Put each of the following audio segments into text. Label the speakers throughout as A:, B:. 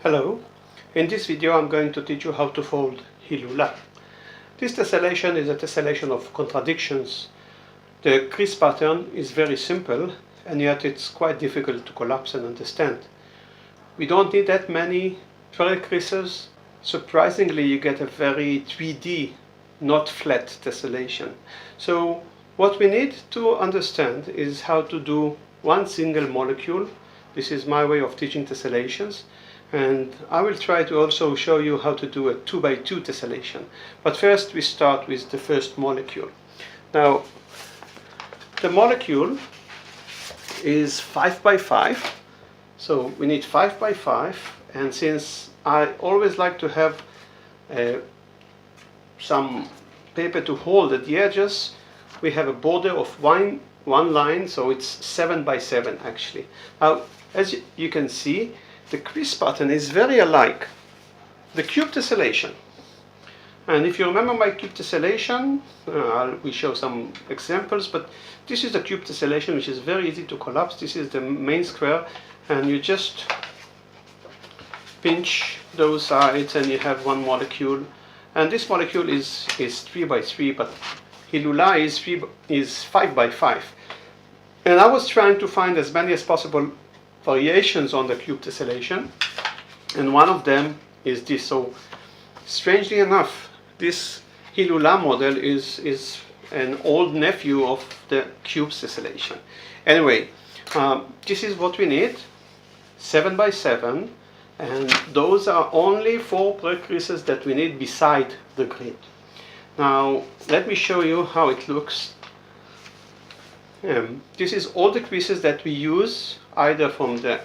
A: Hello, in this video I'm going to teach you how to fold Hilula. This tessellation is a tessellation of contradictions. The crease pattern is very simple and yet it's quite difficult to collapse and understand. We don't need that many creases. Surprisingly, you get a very 3D, not flat tessellation. So what we need to understand is how to do one single molecule. This is my way of teaching tessellations. And I will try to also show you how to do a 2x2 tessellation. But first we start with the first molecule. Now, the molecule is 5x5. So we need 5x5. And since I always like to have some paper to hold at the edges, we have a border of one line, so it's 7x7 actually. Now, as you can see, the crease pattern is very alike the cube tessellation. And if you remember my cube tessellation, we show some examples, but this is the cube tessellation, which is very easy to collapse. This is the main square, and you just pinch those sides and you have one molecule. And this molecule is 3x3, but Hilula is 5x5. And I was trying to find as many as possible variations on the cube tessellation, and one of them is this. So strangely enough, this Hilula model is an old nephew of the cube tessellation. Anyway, this is what we need, 7x7, and those are only 4 creases that we need beside the grid. Now let me show you how it looks. This is all the creases that we use, either from the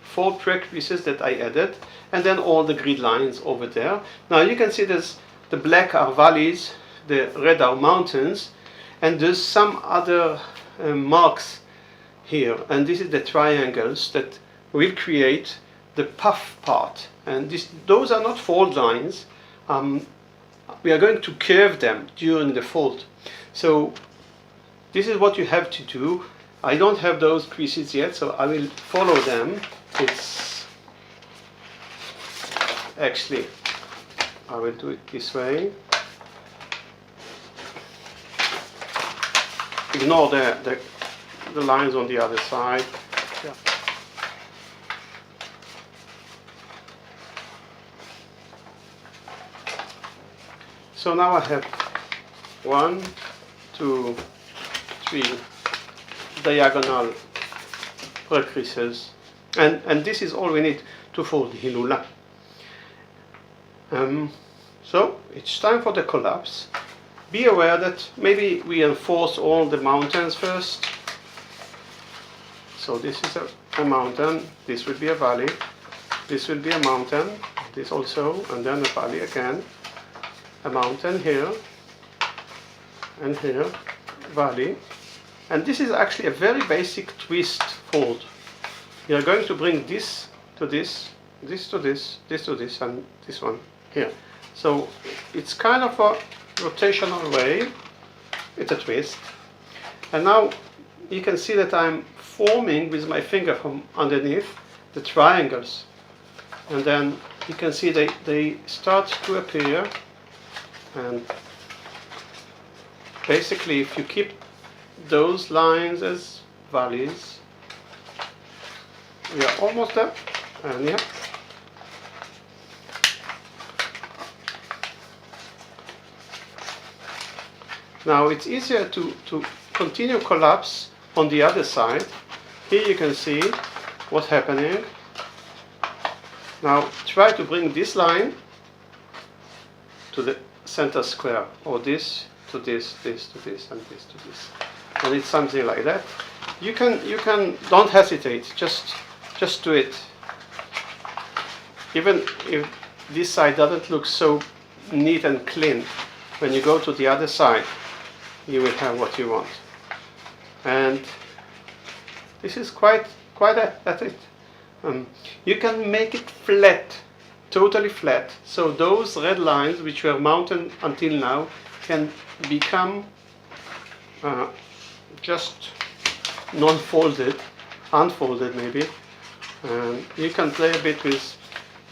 A: 4 creases that I added, and then all the grid lines over there. Now you can see there's the black are valleys, the red are mountains, and there's some other marks here. And this is the triangles that will create the puff part. And those are not fold lines. We are going to curve them during the fold. So this is what you have to do. I don't have those creases yet, so I will follow them. It's actually, I will do it this way. Ignore the lines on the other side. Yeah. So now I have 1, 2, 3 diagonal creases, and this is all we need to fold Hilula. So it's time for the collapse. Be aware that maybe we enforce all the mountains first. So this is a mountain, this will be a valley, this will be a mountain, this also, and then a valley again, a mountain here, and here, valley. And this is actually a very basic twist fold. We are going to bring this to this, this to this, this to this, and this one here. So it's kind of a rotational way. It's a twist. And now you can see that I'm forming with my finger from underneath the triangles. And then you can see they start to appear. And basically, if you keep those lines as valleys, we are almost there, and yeah. Now it's easier to continue collapse on the other side. Here you can see what's happening. Now try to bring this line to the center square, or this to this, this to this, and this to this. And it's something like that. You can don't hesitate, just do it. Even if this side doesn't look so neat and clean, when you go to the other side, you will have what you want. And this is that's it. You can make it flat, totally flat. So those red lines, which were mounted until now, can become just non-folded, unfolded maybe. You can play a bit with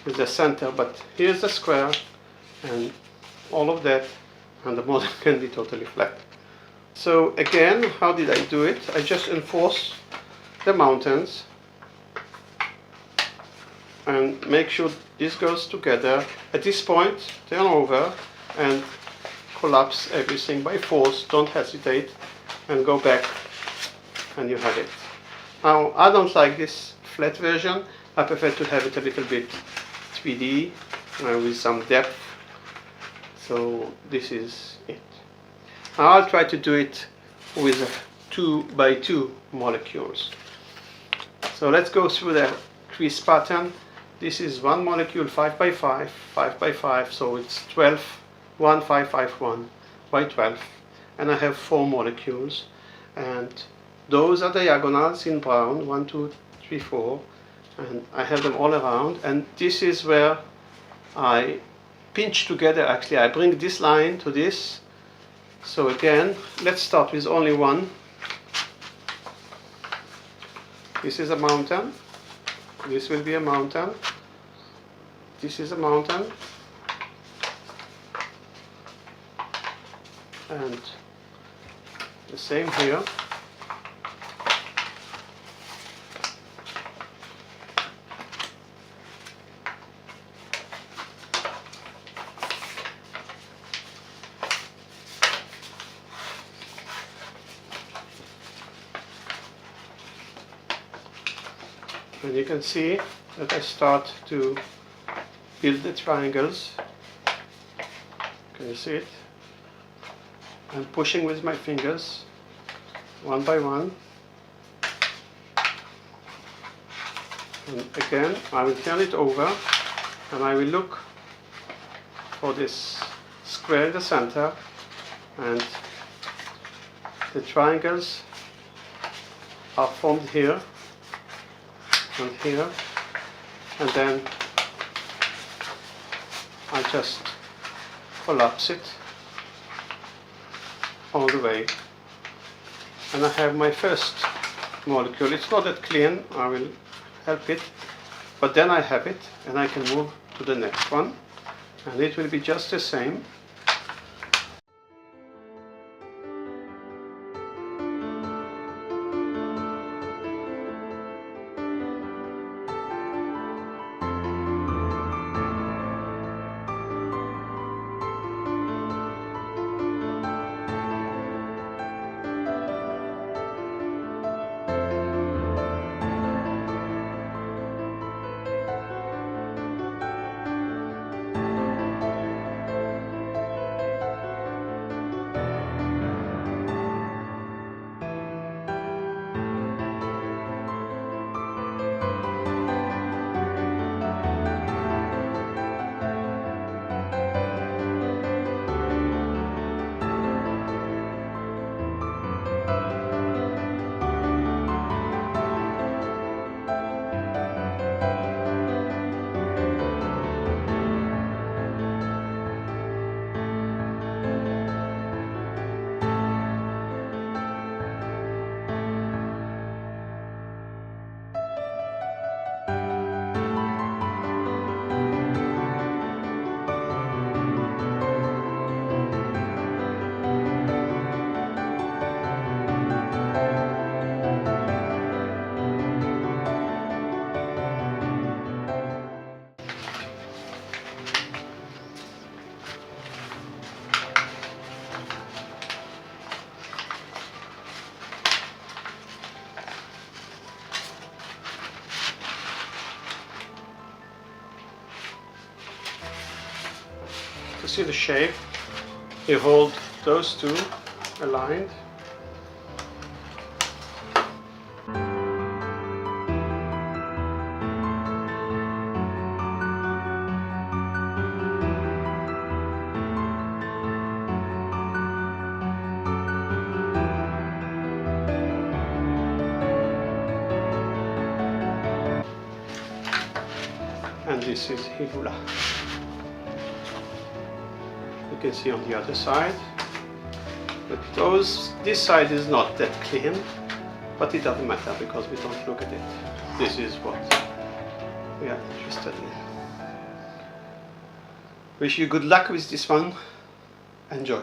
A: is the center, but here's the square and all of that, and the model can be totally flat. So again, how did I do it? I just enforce the mountains and make sure this goes together. At this point, turn over and collapse everything by force. Don't hesitate, and go back, and you have it. Now, I don't like this flat version. I prefer to have it a little bit 3D with some depth. So this is it. Now I'll try to do it with 2 by 2 molecules. So let's go through the crease pattern. This is one molecule 5 by 5, 5 by 5, so it's 12, 1, 5, 5, 1 by 12. And I have 4 molecules, and those are diagonals in brown, 1, 2, 3, 4, and I have them all around. And this is where I pinch together. Actually, I bring this line to this. So again, let's start with only one. This is a mountain. This will be a mountain. This is a mountain. And the same here. And you can see that I start to build the triangles. Can you see it? I'm pushing with my fingers, one by one. And again, I will turn it over, and I will look for this square in the center, and the triangles are formed here and here, and then I just collapse it all the way, and I have my first molecule. It's not that clean, I will help it, but then I have it, and I can move to the next one, and it will be just the same. To see the shape, you hold those two aligned. And this is Hilula. You can see on the other side, but this side is not that clean, but it doesn't matter because we don't look at it. This is what we are interested in. Wish you good luck with this one. Enjoy.